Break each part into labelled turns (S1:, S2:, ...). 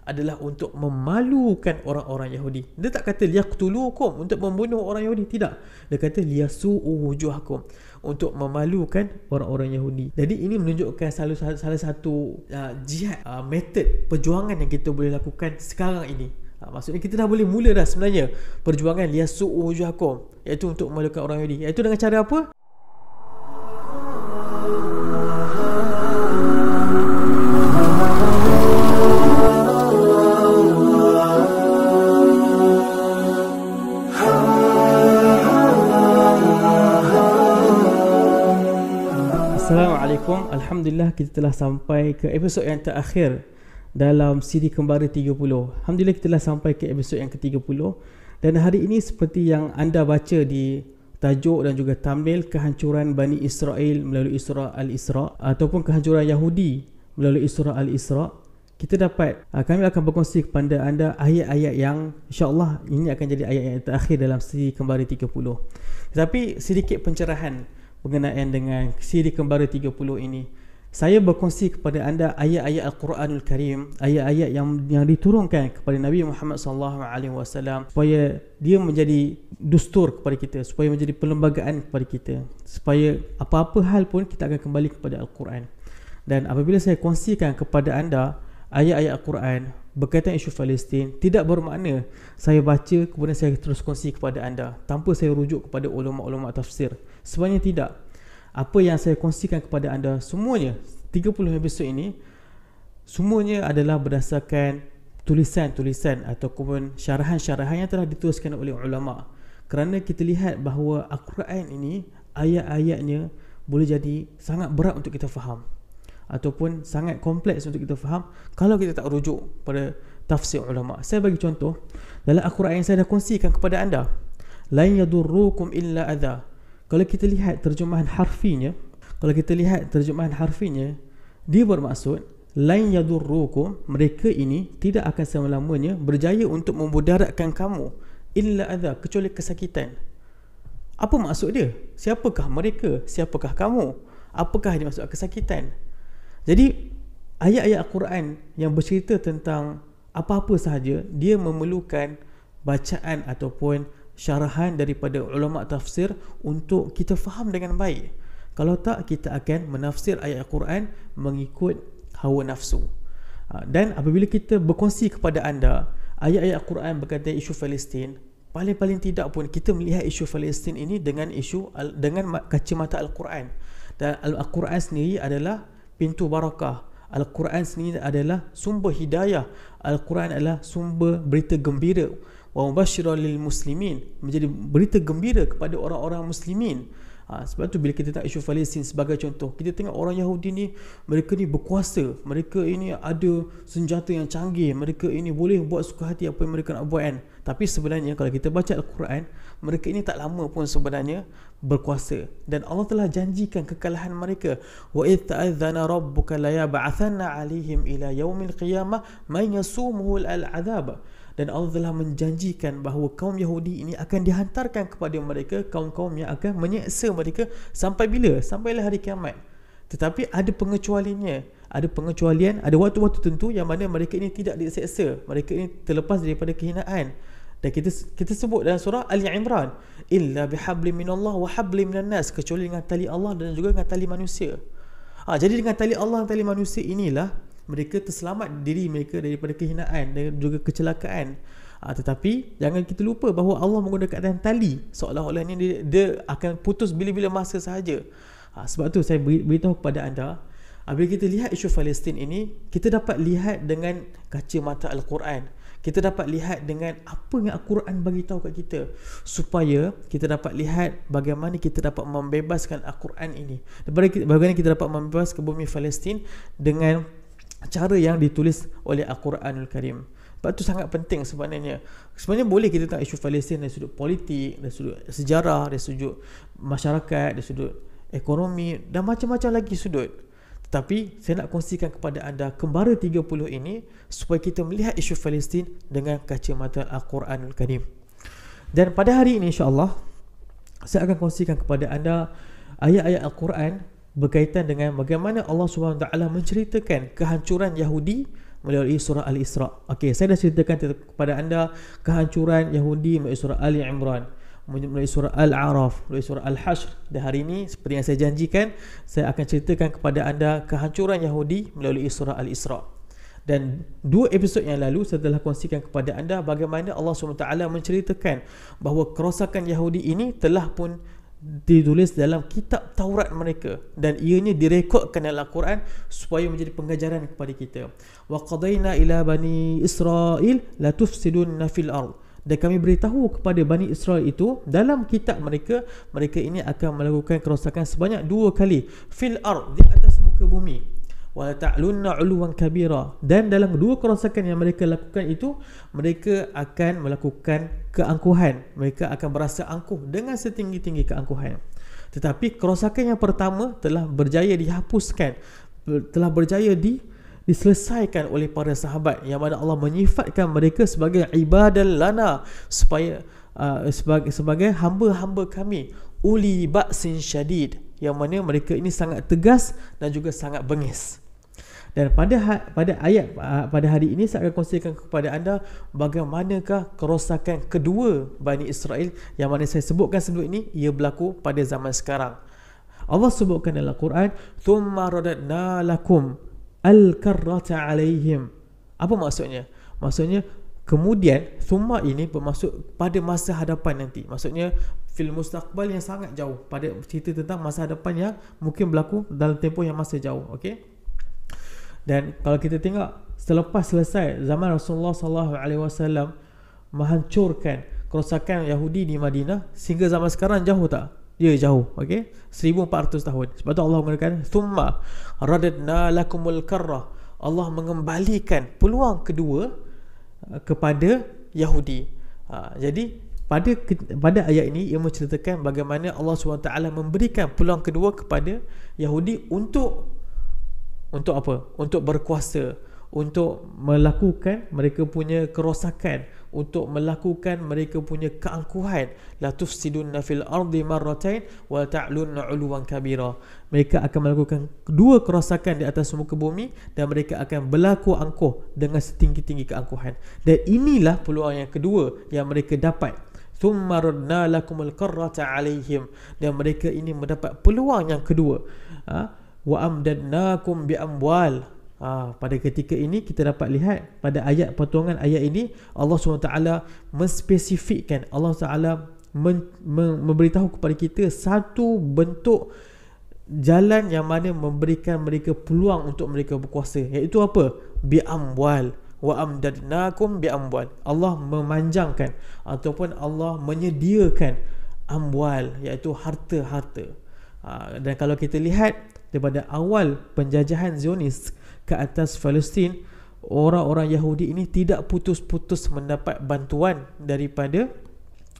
S1: adalah untuk memalukan orang-orang Yahudi. Dia tak kata liyaqtulukum, untuk membunuh orang Yahudi, tidak. Dia kata liyasu'u wujuhakum, untuk memalukan orang-orang Yahudi. Jadi ini menunjukkan salah satu jihad, metod perjuangan yang kita boleh lakukan sekarang ini. Maksudnya kita dah boleh mula dah sebenarnya perjuangan liyasu'u wujuhakum, iaitu untuk memalukan orang Yahudi. Iaitu dengan cara apa? Assalamualaikum. Alhamdulillah kita telah sampai ke episod yang terakhir dalam siri Kembara 30. Alhamdulillah kita telah sampai ke episod yang ke-30. Dan hari ini seperti yang anda baca di tajuk dan juga thumbnail, kehancuran Bani Israel melalui surah Al-Isra, ataupun kehancuran Yahudi melalui surah Al-Isra, kita dapat, kami akan berkongsi kepada anda ayat-ayat yang insyaAllah ini akan jadi ayat yang terakhir dalam siri Kembara 30. Tetapi sedikit pencerahan berkenaan dengan siri Kembara 30 ini. Saya berkongsi kepada anda ayat-ayat Al-Quranul Karim, ayat-ayat yang diturunkan kepada Nabi Muhammad SAW, supaya dia menjadi dustur kepada kita, supaya menjadi perlembagaan kepada kita, supaya apa-apa hal pun kita akan kembali kepada Al-Quran. Dan apabila saya kongsikan kepada anda ayat-ayat Al-Quran berkaitan isu Palestin, tidak bermakna saya baca kemudian saya terus kongsi kepada anda tanpa saya rujuk kepada ulama-ulama tafsir. Sebenarnya tidak. Apa yang saya kongsikan kepada anda semuanya 30 episod ini, semuanya adalah berdasarkan tulisan-tulisan ataupun syarahan-syarahan yang telah dituliskan oleh ulama. Kerana kita lihat bahawa Al-Quran ini ayat-ayatnya boleh jadi sangat berat untuk kita faham, ataupun sangat kompleks untuk kita faham kalau kita tak rujuk pada tafsir ulama. Saya bagi contoh dalam Al-Quran yang saya dah kongsikan kepada anda, la yadurrukum illa adha. Kalau kita lihat terjemahan harfinya, dia bermaksud la yadurrukum, mereka ini tidak akan selama-lamanya berjaya untuk memudaratkan kamu, illa adha, kecuali kesakitan. Apa maksud dia? Siapakah mereka? Siapakah kamu? Apakah dia maksud kesakitan? Jadi ayat-ayat Al-Quran yang bercerita tentang apa-apa sahaja, dia memerlukan bacaan ataupun syarahan daripada ulama tafsir untuk kita faham dengan baik. Kalau tak, kita akan menafsir ayat Al-Quran mengikut hawa nafsu. Dan apabila kita berkongsi kepada anda ayat-ayat Al-Quran berkaitan isu Palestin, paling-paling tidak pun kita melihat isu Palestin ini dengan kacamata Al-Quran. Dan Al-Quran sendiri adalah pintu barakah. Al-Quran sendiri adalah sumber hidayah. Al-Quran adalah sumber berita gembira. Wa mubasyiran lil muslimin, menjadi berita gembira kepada orang-orang muslimin. Sebab tu bila kita tengok isu Palestin sebagai contoh, kita tengok orang Yahudi ni, mereka ni berkuasa, mereka ini ada senjata yang canggih, mereka ini boleh buat suka hati apa yang mereka nak buat kan. Tapi sebenarnya kalau kita baca Al-Quran, mereka ini tak lama pun sebenarnya berkuasa, dan Allah telah janjikan kekalahan mereka. Wa idh ta'adzana rabbuka la yab'athanna 'alaihim ila yaumil qiyamah man yasumuhu al-'adzab. Dan Allah telah menjanjikan bahawa kaum Yahudi ini akan dihantarkan kepada mereka kaum-kaum yang akan menyeksa mereka sampai bila? Sampailah hari kiamat. Tetapi ada pengecualiannya. Ada pengecualian, ada waktu-waktu tentu yang mana mereka ini tidak diseksa, mereka ini terlepas daripada kehinaan. Dan kita sebut dalam surah Ali Imran, illa bihablim minallah wa hablim minan nas, kecuali dengan tali Allah dan juga dengan tali manusia. Jadi dengan tali Allah dan tali manusia inilah mereka terselamat diri mereka daripada kehinaan dan juga kecelakaan. Tetapi jangan kita lupa bahawa Allah menggunakan tali, seolah-olah ini dia akan putus bila-bila masa sahaja. Sebab tu saya beritahu kepada anda, bila kita lihat isu Palestin ini, kita dapat lihat dengan kacamata Al-Quran. Kita dapat lihat dengan apa yang Al-Quran bagi tahu kat kita, supaya kita dapat lihat bagaimana kita dapat membebaskan Al-Quran ini, bagaimana kita dapat membebaskan bumi Palestin dengan cara yang ditulis oleh Al-Quranul Karim. Sebab itu sangat penting sebenarnya. Sebenarnya boleh kita tengok isu Palestin dari sudut politik, dari sudut sejarah, dari sudut masyarakat, dari sudut ekonomi dan macam-macam lagi sudut. Tetapi saya nak kongsikan kepada anda Kembara 30 ini supaya kita melihat isu Palestin dengan kacamata Al-Quranul Karim. Dan pada hari ini insya-Allah saya akan kongsikan kepada anda ayat-ayat Al-Quran berkaitan dengan bagaimana Allah SWT menceritakan kehancuran Yahudi melalui surah Al-Isra. Okey, saya dah ceritakan kepada anda kehancuran Yahudi melalui surah Ali Imran, melalui surah Al-A'raf, melalui surah Al-Hashr. Dan hari ini seperti yang saya janjikan, saya akan ceritakan kepada anda kehancuran Yahudi melalui surah Al-Isra. Dan 2 episod yang lalu saya telah kongsikan kepada anda bagaimana Allah SWT menceritakan bahawa kerosakan Yahudi ini telah pun ditulis dalam kitab Taurat mereka, dan ianya direkodkan dalam Al-Quran supaya menjadi pengajaran kepada kita. Wa qadaina ila bani Israil la tufsidunna fil ard. Dan kami beritahu kepada Bani Israel itu dalam kitab mereka, mereka ini akan melakukan kerosakan sebanyak 2 kali fil ard, di atas muka bumi. Wa ta'lunna 'uluwan kabira. Dan dalam 2 kerosakan yang mereka lakukan itu, mereka akan melakukan keangkuhan. Mereka akan berasa angkuh dengan setinggi-tinggi keangkuhan. Tetapi kerosakan yang pertama telah berjaya dihapuskan, telah berjaya diselesaikan oleh para sahabat, yang mana Allah menyifatkan mereka sebagai ibadan lana, supaya sebagai hamba-hamba kami, uli ba'sin syadid, yang mana mereka ini sangat tegas dan juga sangat bengis. Dan pada hari ini saya akan kongsikan kepada anda bagaimanakah kerosakan kedua Bani Israel yang mana saya sebutkan sebelum ini, ia berlaku pada zaman sekarang. Allah sebutkan dalam Quran, thumma radadna lakum al-karrata alaihim. Apa maksudnya? Maksudnya kemudian thumma ini bermaksud pada masa hadapan nanti. Maksudnya fil mustaqbal yang sangat jauh, pada cerita tentang masa hadapan yang mungkin berlaku dalam tempoh yang masa jauh. Okey. Dan kalau kita tengok selepas selesai zaman Rasulullah SAW menghancurkan kerosakan Yahudi di Madinah, sehingga zaman sekarang jauh tak? Ya, jauh. Okey, 1400 tahun. Sebab tu Allah mengatakan thumma radadna lakumul karrah. Allah mengembalikan peluang kedua kepada Yahudi. Jadi pada ayat ini ia menceritakan bagaimana Allah SWT memberikan peluang kedua kepada Yahudi untuk apa? Untuk berkuasa, untuk melakukan mereka punya kerosakan, untuk melakukan mereka punya keangkuhan. La tufsidunna fil ardi marratain wa ta'lunna 'uluwan kabira. Mereka akan melakukan 2 kerosakan di atas muka bumi, dan mereka akan berlaku angkuh dengan setinggi-tinggi keangkuhan. Dan inilah peluang yang kedua yang mereka dapat. Thumma radna lakumul karrata alaihim. Dan mereka ini mendapat peluang yang kedua. Wa amdadnakum bi amwal. Pada ketika ini kita dapat lihat pada ayat potongan ayat ini, Allah SWT menspesifikkan, Allah SWT memberitahu kepada kita satu bentuk jalan yang mana memberikan mereka peluang untuk mereka berkuasa, iaitu apa? Bi amwal. Wa amdadnakum bi amwal. Allah memanjangkan ataupun Allah menyediakan amwal, iaitu harta-harta. Dan kalau kita lihat daripada awal penjajahan Zionis ke atas Palestin, orang-orang Yahudi ini tidak putus-putus mendapat bantuan daripada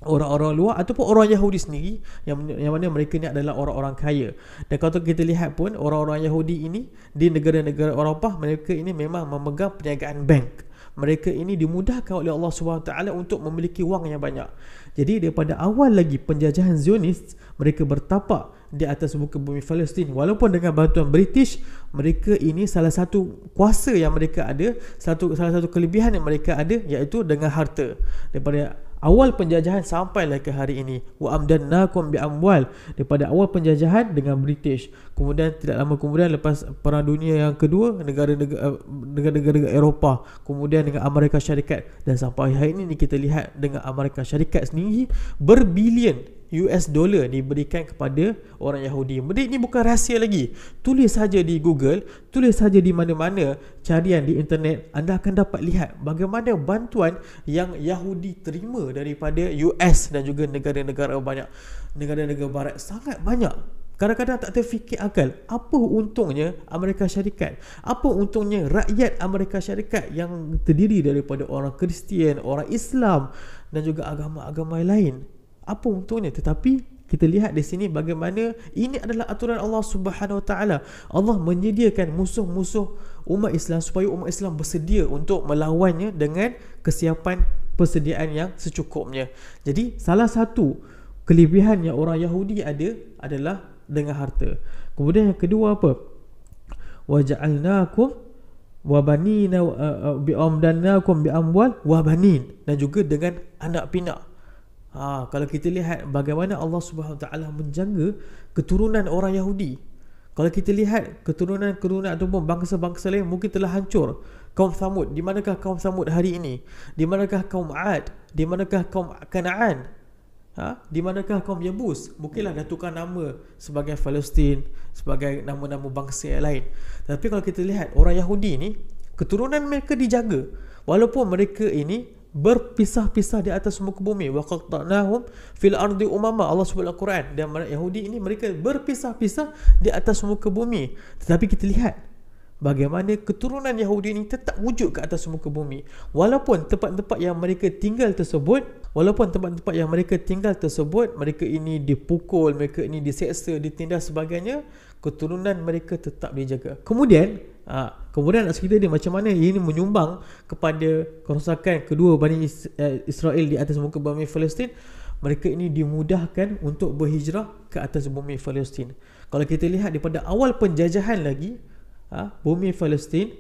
S1: orang-orang luar ataupun orang Yahudi sendiri, yang mana mereka ni adalah orang-orang kaya. Dan kalau kita lihat pun, orang-orang Yahudi ini di negara-negara Eropah, mereka ini memang memegang perniagaan bank. Mereka ini dimudahkan oleh Allah SWT untuk memiliki wang yang banyak. Jadi daripada awal lagi penjajahan Zionis, mereka bertapak di atas muka bumi Palestin. Walaupun dengan bantuan British, mereka ini salah satu kuasa yang mereka ada, salah satu kelebihan yang mereka ada, iaitu dengan harta. Daripada awal penjajahan sampailah ke hari ini, wa amdannakum bi amwal, daripada awal penjajahan dengan British, kemudian tidak lama kemudian lepas Perang Dunia yang kedua, negara-negara Eropah, kemudian dengan Amerika Syarikat, dan sampai hari ini kita lihat dengan Amerika Syarikat sendiri berbilion US dollar diberikan kepada orang Yahudi. Benda ini bukan rahsia lagi. Tulis saja di Google, tulis saja di mana-mana carian di internet, anda akan dapat lihat bagaimana bantuan yang Yahudi terima daripada US dan juga negara-negara banyak, negara-negara barat sangat banyak. Kadang-kadang tak terfikir akal, apa untungnya Amerika Syarikat, apa untungnya rakyat Amerika Syarikat yang terdiri daripada orang Kristian, orang Islam dan juga agama-agama lain. Apa untungnya? Tetapi kita lihat di sini bagaimana ini adalah aturan Allah Subhanahu Wa Taala. Allah menyediakan musuh-musuh umat Islam supaya umat Islam bersedia untuk melawannya dengan kesiapan persediaan yang secukupnya. Jadi salah satu kelebihan yang orang Yahudi ada adalah dengan harta. Kemudian yang kedua apa? Waja'alnakum wa banina bi amdannakum bi amwal wa banin, dan juga dengan anak pinak. Kalau kita lihat bagaimana Allah Subhanahu Wa Taala menjaga keturunan orang Yahudi. Kalau kita lihat keturunan ataupun bangsa-bangsa lain mungkin telah hancur. Kaum Thamud, di manakah kaum Thamud hari ini? Di manakah kaum Ad? Di manakah kaum Kanaan? Di manakah kaum Yabus? Mungkinlah dah tukar nama sebagai Palestin, sebagai nama-nama bangsa yang lain. Tapi kalau kita lihat orang Yahudi ni, keturunan mereka dijaga walaupun mereka ini berpisah-pisah di atas muka bumi. Wa qatta'nahum fil ardi umama, Allah sebut dalam Quran. Dan Yahudi ini mereka berpisah-pisah di atas muka bumi. Tetapi kita lihat bagaimana keturunan Yahudi ini tetap wujud ke atas muka bumi. Walaupun tempat-tempat yang mereka tinggal tersebut, mereka ini dipukul, mereka ini diseksa, ditindas sebagainya, keturunan mereka tetap dijaga. Kemudian nak cerita dia macam mana ini menyumbang kepada kerosakan kedua Bani Israel di atas muka bumi Palestin. Mereka ini dimudahkan untuk berhijrah ke atas bumi Palestin. Kalau kita lihat daripada awal penjajahan lagi, bumi Palestin,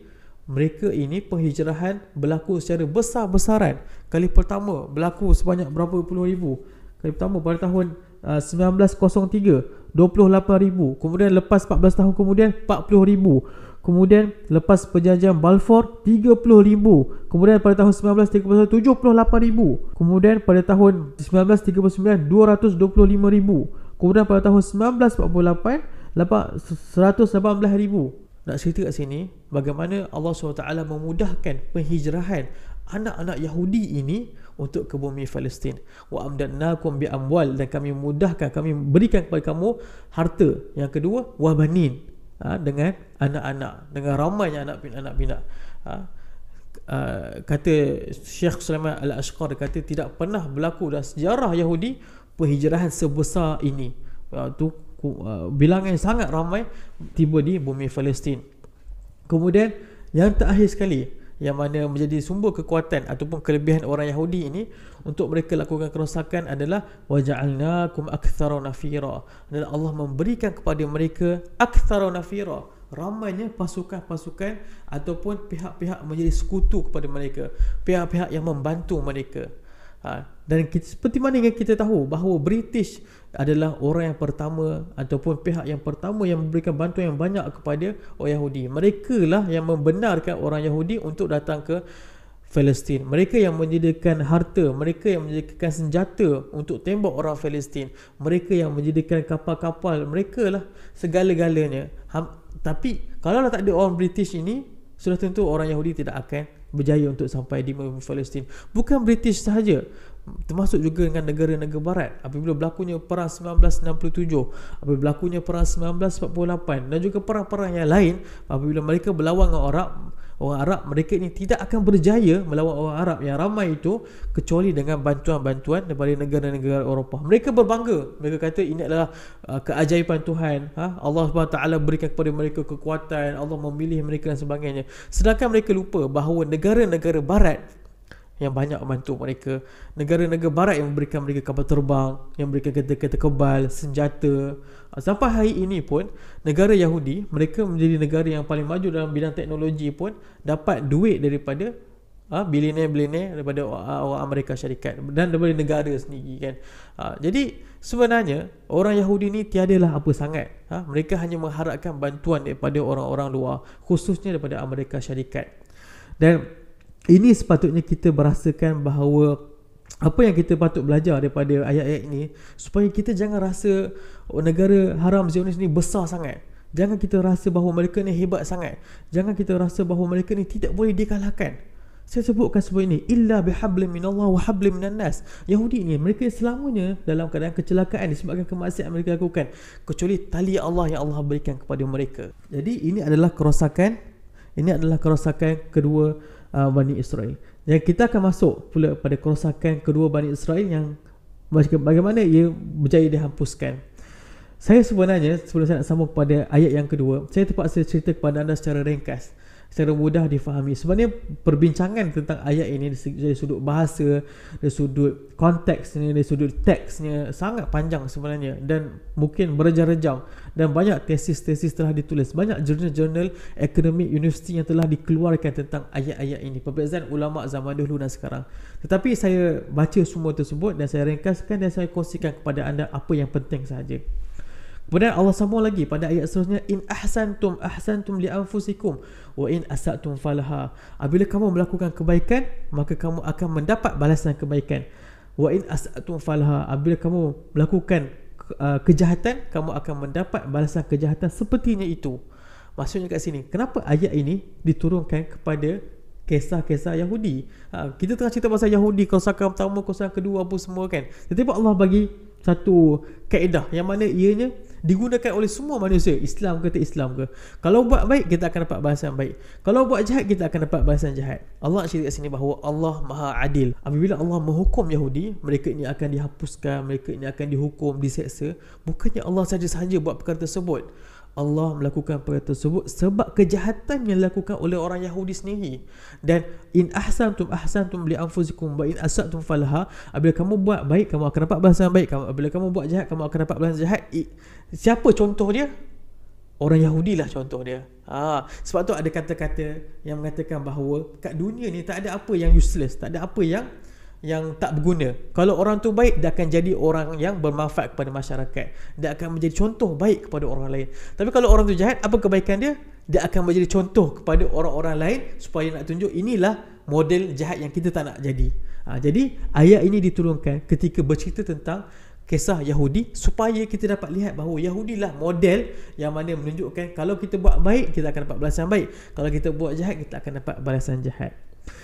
S1: mereka ini penghijrahan berlaku secara besar-besaran. Kali pertama berlaku sebanyak berapa puluh ribu. Kali pertama pada tahun 1903, 28,000. Kemudian lepas 14 tahun kemudian 40,000. Kemudian lepas perjanjian Balfour 30,000. Kemudian pada tahun 1931 78,000. Kemudian pada tahun 1939 225,000. Kemudian pada tahun 1948 118,000. Nak cerita kat sini bagaimana Allah SWT memudahkan penghijrahan anak-anak Yahudi ini untuk ke bumi Palestin. Wa amdannakum bi amwal, dan kami mudahkan, kami berikan kepada kamu harta. Yang kedua, wa banin, dengan anak-anak, dengan ramainya anak pinak. Kata Syekh Sulaiman Al-Ashqar, kata tidak pernah berlaku dalam sejarah Yahudi penghijrahan sebesar ini. Bilangan sangat ramai tiba di bumi Palestin. Kemudian yang terakhir sekali, yang mana menjadi sumber kekuatan ataupun kelebihan orang Yahudi ini untuk mereka lakukan kerosakan adalah waja'alnakum aktsara nafira, dan Allah memberikan kepada mereka aktsara nafira, ramainya pasukan-pasukan ataupun pihak-pihak menjadi sekutu kepada mereka, pihak-pihak yang membantu mereka. Dan seperti mana yang kita tahu bahawa British adalah orang yang pertama ataupun pihak yang pertama yang memberikan bantuan yang banyak kepada orang Yahudi. Mereka lah yang membenarkan orang Yahudi untuk datang ke Palestin. Mereka yang menyediakan harta, mereka yang menyediakan senjata untuk tembak orang Palestin, mereka yang menyediakan kapal-kapal, mereka lah segala-galanya. Tapi kalau tak ada orang British ini, sudah tentu orang Yahudi tidak akan berjaya untuk sampai di bumi Palestin. Bukan British sahaja, termasuk juga dengan negara-negara barat. Apabila berlakunya perang 1967, apabila berlakunya perang 1948 dan juga perang-perang yang lain, apabila mereka berlawan dengan orang Arab, mereka ini tidak akan berjaya melawan orang Arab yang ramai itu kecuali dengan bantuan-bantuan daripada negara-negara Eropah. Mereka berbangga, mereka kata ini adalah keajaiban Tuhan. Allah SWT berikan kepada mereka kekuatan, Allah memilih mereka dan sebagainya. Sedangkan mereka lupa bahawa negara-negara barat yang banyak membantu mereka, negara-negara barat yang memberikan mereka kapal terbang, yang memberikan kereta-kereta kebal, senjata. Sampai hari ini pun negara Yahudi, mereka menjadi negara yang paling maju dalam bidang teknologi pun dapat duit daripada bilioner-bilioner daripada orang Amerika Syarikat dan daripada negara sendiri kan. Jadi sebenarnya orang Yahudi ni tiadalah apa sangat. Mereka hanya mengharapkan bantuan daripada orang-orang luar, khususnya daripada Amerika Syarikat. Dan ini sepatutnya kita berasakan bahawa apa yang kita patut belajar daripada ayat-ayat ini, supaya kita jangan rasa negara haram Zionis ni besar sangat. Jangan kita rasa bahawa mereka ni hebat sangat. Jangan kita rasa bahawa mereka ni tidak boleh dikalahkan. Saya sebutkan sebab ini, illa bihablim minallah wa hablim minan nas. Yahudi ni mereka selamanya dalam keadaan kecelakaan disebabkan kemaksiatan mereka lakukan, kecuali tali Allah yang Allah berikan kepada mereka. Jadi ini adalah kerosakan kedua Bani Israel. Dan kita akan masuk pula pada kerosakan kedua Bani Israel yang bagaimana ia berjaya dihapuskan. Saya sebenarnya, sebelum saya nak sambung kepada ayat yang kedua, saya terpaksa cerita kepada anda secara ringkas. secara mudah difahami. Sebenarnya perbincangan tentang ayat ini dari sudut bahasa, dari sudut konteksnya, dari sudut teksnya sangat panjang sebenarnya, dan mungkin berjam-jam, dan banyak tesis-tesis telah ditulis, banyak jurnal-jurnal akademik universiti yang telah dikeluarkan tentang ayat-ayat ini, perbezaan ulama zaman dulu dan sekarang. Tetapi saya baca semua tersebut dan saya ringkaskan dan saya kongsikan kepada anda apa yang penting sahaja. Kemudian Allah sambung lagi pada ayat seterusnya, in ahsantum li anfusikum wa in asatum falaha. Apabila kamu melakukan kebaikan, maka kamu akan mendapat balasan kebaikan. Wa in asatum falaha. Apabila kamu melakukan kejahatan, kamu akan mendapat balasan kejahatan sepertinya itu. Maksudnya kat sini, kenapa ayat ini diturunkan kepada kisah-kisah Yahudi? Kita tengah cerita pasal Yahudi, kerosakan pertama, kerosakan kedua, apa semua kan. Tetapi Allah bagi satu kaedah yang mana ianya digunakan oleh semua manusia, Islam ke tak Islam ke. Kalau buat baik, kita akan dapat balasan baik. Kalau buat jahat, kita akan dapat balasan jahat. Allah cerita kat sini bahawa Allah Maha Adil. Apabila Allah menghukum Yahudi, mereka ini akan dihapuskan, mereka ini akan dihukum, diseksa. Bukannya Allah saja-saja buat perkara tersebut. Allah melakukan perkara tersebut sebab kejahatan yang dilakukan oleh orang Yahudi sendiri. Dan in ahsantum li anfusikum wa in asatum falaha. Apabila kamu buat baik, kamu akan dapat balasan baik. Apabila kamu buat jahat, kamu akan dapat balasan jahat. Siapa contoh dia? Orang Yahudi lah contoh dia. Sebab tu ada kata-kata yang mengatakan bahawa kat dunia ni tak ada apa yang useless, tak ada apa yang tak berguna. Kalau orang tu baik, dia akan jadi orang yang bermanfaat kepada masyarakat, dia akan menjadi contoh baik kepada orang lain. Tapi kalau orang tu jahat, apa kebaikan dia? Dia akan menjadi contoh kepada orang-orang lain, supaya nak tunjuk inilah model jahat yang kita tak nak jadi. Jadi ayat ini diturunkan ketika bercerita tentang kisah Yahudi, supaya kita dapat lihat bahawa Yahudi lah model yang mana menunjukkan kalau kita buat baik, kita akan dapat balasan baik. Kalau kita buat jahat, kita akan dapat balasan jahat.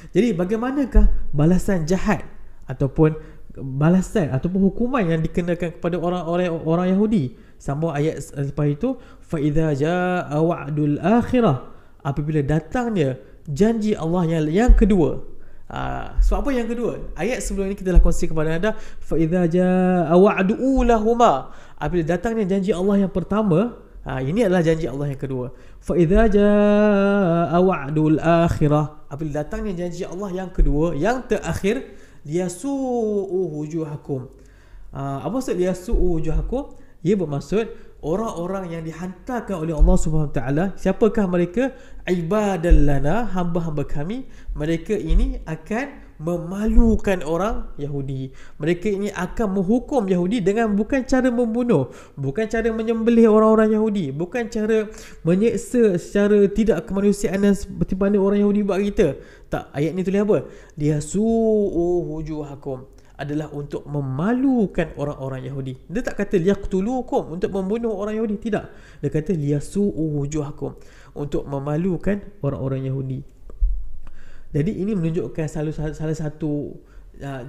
S1: Jadi bagaimanakah balasan jahat ataupun balasan ataupun hukuman yang dikenakan kepada orang Yahudi? Sambung ayat lepas itu, fa idza jaa wa'dul akhirah. Apabila datangnya janji Allah yang kedua. Sebab apa yang kedua? Ayat sebelum ini kita telah kongsi kepada anda, fa idza jaa wa'du ulahuma. Apabila datangnya janji Allah yang pertama, ini adalah janji Allah yang kedua. Fa idza jaa wa'dul akhirah. Apabila datangnya janji Allah yang kedua, yang terakhir, liyasu'u wujuhakum. Apa maksud liyasu'u wujuhakum? Ia bermaksud orang-orang yang dihantarkan oleh Allah Subhanahu Taala. Siapakah mereka? Ibadan lana, hamba-hamba kami. Mereka ini akan memalukan orang Yahudi. Mereka ini akan menghukum Yahudi dengan bukan cara membunuh, bukan cara menyembelih orang-orang Yahudi, bukan cara menyeksa secara tidak kemanusiaan seperti mana orang Yahudi buat kita. Tak, ayat ni tulis apa? Liyasu'u wujuhakum, adalah untuk memalukan orang-orang Yahudi. Dia tak kata liyaqtulukum, untuk membunuh orang Yahudi, tidak. Dia kata liyasu'u wujuhakum, untuk memalukan orang-orang Yahudi. Jadi ini menunjukkan salah satu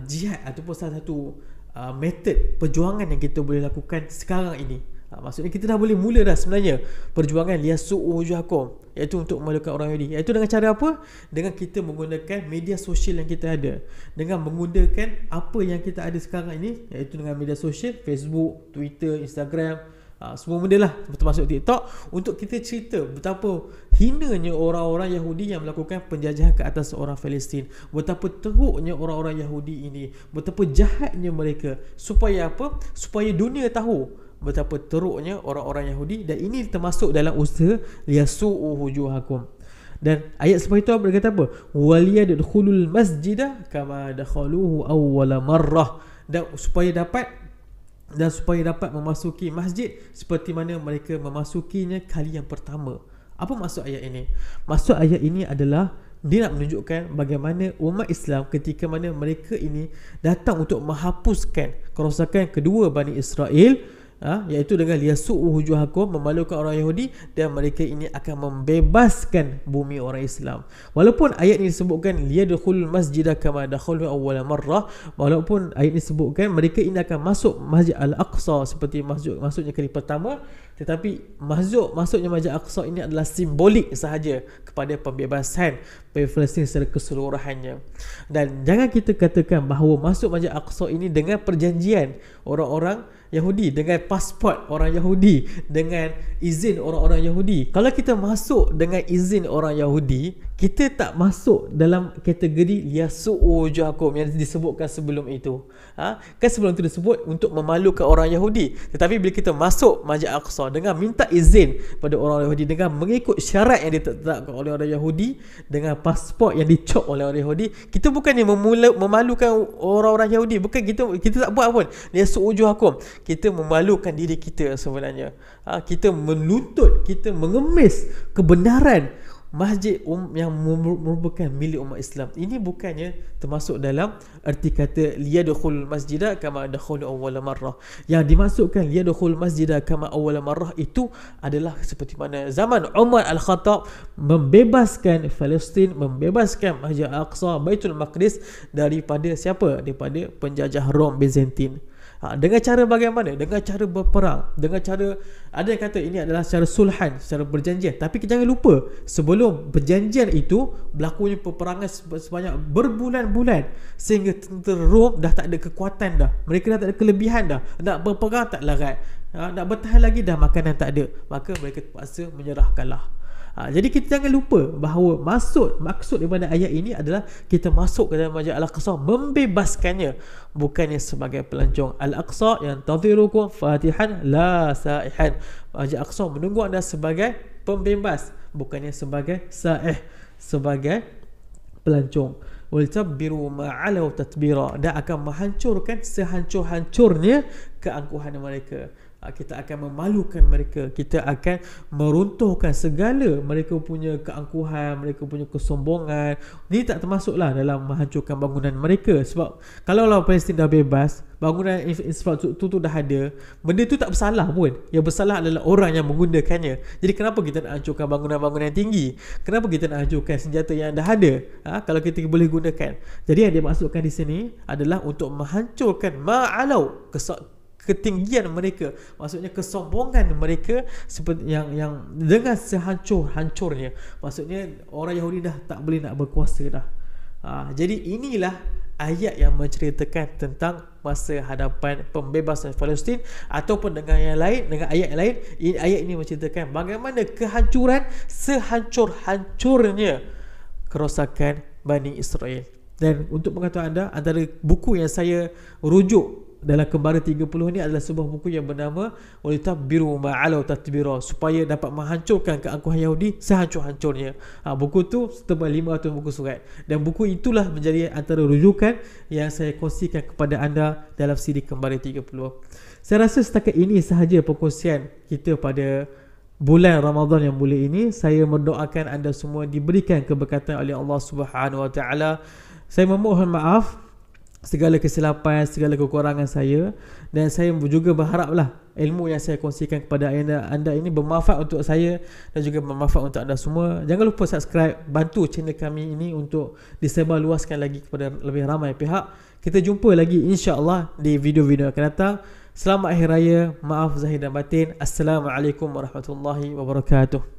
S1: jihad ataupun salah satu metod perjuangan yang kita boleh lakukan sekarang ini. Maksudnya kita dah boleh mula dah sebenarnya perjuangan liyasu'u wujuhakum, iaitu untuk memalukan orang Yahudi. Iaitu dengan cara apa? Dengan kita menggunakan media sosial yang kita ada, dengan menggunakan apa yang kita ada sekarang ini, iaitu dengan media sosial, Facebook, Twitter, Instagram, semua benda lah, termasuk TikTok, untuk kita cerita betapa hinanya orang-orang Yahudi yang melakukan penjajahan ke atas orang Palestin, betapa teruknya orang-orang Yahudi ini, betapa jahatnya mereka. Supaya apa? Supaya dunia tahu betapa teruknya orang-orang Yahudi. Dan ini termasuk dalam usaha liyasu'u wujuhakum. Dan ayat sebab itu berkata apa? Waliyadkhulul masjidah kama dakhaluhu awwala marrah. Dan supaya dapat memasuki masjid seperti mana mereka memasukinya kali yang pertama. Apa maksud ayat ini? Maksud ayat ini adalah dia nak menunjukkan bagaimana umat Islam ketika mana mereka ini datang untuk menghapuskan kerosakan kedua Bani Israel, iaitu dengan liyasu'u wujuhakum, memalukan orang Yahudi, dan mereka ini akan membebaskan bumi orang Islam. Walaupun ayat ini disebutkan liyadkhulul masjidah kama dakhalu awwala marrah, walaupun ayat ini disebutkan mereka ini akan masuk Masjid Al-Aqsa seperti masuknya kali pertama, Tetapi masuknya Masjid Al-Aqsa ini adalah simbolik sahaja kepada pembebasan Palestin secara keseluruhannya. Dan jangan kita katakan bahawa masuk Masjid Al-Aqsa ini dengan perjanjian orang-orang Yahudi, dengan pasport orang Yahudi, dengan izin orang-orang Yahudi. Kalau kita masuk dengan izin orang Yahudi, kita tak masuk dalam kategori yasu'u wujuhakum yang disebutkan sebelum itu. Kan sebelum itu disebut untuk memalukan orang Yahudi. Tetapi bila kita masuk Masjid Al-Aqsa dengan minta izin pada orang Yahudi, dengan mengikut syarat yang ditetapkan oleh orang Yahudi, dengan pasport yang dicop oleh orang Yahudi, kita bukannya memalukan orang-orang Yahudi. Bukan kita tak buat pun yasu'u wujuhakum. Kita memalukan diri kita sebenarnya. Kita menuntut, kita mengemis kebenaran masjid yang merupakan milik umat Islam. Ini bukannya termasuk dalam erti kata liyadkhul masjidah kama dakhul awwal marrah. Yang dimasukkan liyadkhul masjidah kama awwal marrah itu adalah seperti mana zaman Umar Al-Khattab membebaskan Palestin, membebaskan Masjid Al-Aqsa, Baitul Maqdis daripada siapa? Daripada penjajah Rom Byzantine. Dengan cara bagaimana? Dengan cara berperang, dengan cara, ada yang kata ini adalah secara sulhan, secara perjanjian. Tapi kita jangan lupa, sebelum perjanjian itu berlakunya peperangan sebanyak berbulan-bulan, sehingga tentera Rom dah tak ada kekuatan dah. Mereka dah tak ada kelebihan dah. Nak berperang tak larat, nak bertahan lagi dah makanan tak ada. Maka mereka terpaksa menyerah kalah. Jadi kita jangan lupa bahawa maksud daripada ayat ini adalah kita masuk ke dalam Masjid Al-Aqsa membebaskannya, bukannya sebagai pelancong. Al-Aqsa yang tadhirukum fatihan la sa'ihan. Masjid Al-Aqsa menunggu anda sebagai pembebas, bukannya sebagai sa'ih, sebagai pelancong. Waltabbiru ma'alau tatbira, dan akan menghancurkan sehancur-hancurnya keangkuhan mereka. Kita akan memalukan mereka, kita akan meruntuhkan segala mereka punya keangkuhan, mereka punya kesombongan. Ini tak termasuklah dalam menghancurkan bangunan mereka. Sebab kalau Palestin dah bebas, bangunan infrastruktur tu dah ada, benda tu tak bersalah pun. Yang bersalah adalah orang yang menggunakannya. Jadi kenapa kita nak hancurkan bangunan-bangunan tinggi? Kenapa kita nak hancurkan senjata yang dah ada? Kalau kita boleh gunakan. Jadi yang dia maksudkan di sini adalah untuk menghancurkan ma'alau, ketinggian mereka, maksudnya kesombongan mereka, seperti yang dengan sehancur-hancurnya. Maksudnya orang Yahudi dah tak boleh nak berkuasa dah. Jadi inilah ayat yang menceritakan tentang masa hadapan pembebasan Palestin, ataupun dengan yang lain, dengan ayat yang lain, ayat ini menceritakan bagaimana kehancuran sehancur-hancurnya kerosakan Bani Israel. Dan untuk pengetahuan anda, antara buku yang saya rujuk dalam Kembara 30 ni adalah sebuah buku yang bernama Walitabbiru ma'alau tatbira, supaya dapat menghancurkan keangkuhan Yahudi sehancur-hancurnya. Buku tu setebal 500 buku surat, dan buku itulah menjadi antara rujukan yang saya kongsikan kepada anda dalam siri Kembara 30. Saya rasa setakat ini sahaja perkongsian kita pada bulan Ramadan yang mulia ini. Saya mendoakan anda semua diberikan keberkatan oleh Allah Subhanahu Wa Taala. Saya memohon maaf segala kesilapan, segala kekurangan saya, dan saya juga berharaplah ilmu yang saya kongsikan kepada anda ini bermanfaat untuk saya dan juga bermanfaat untuk anda semua. Jangan lupa subscribe, bantu channel kami ini untuk disebarluaskan lagi kepada lebih ramai pihak. Kita jumpa lagi insya-Allah di video-video akan datang. Selamat Hari Raya, maaf zahir dan batin. Assalamualaikum warahmatullahi wabarakatuh.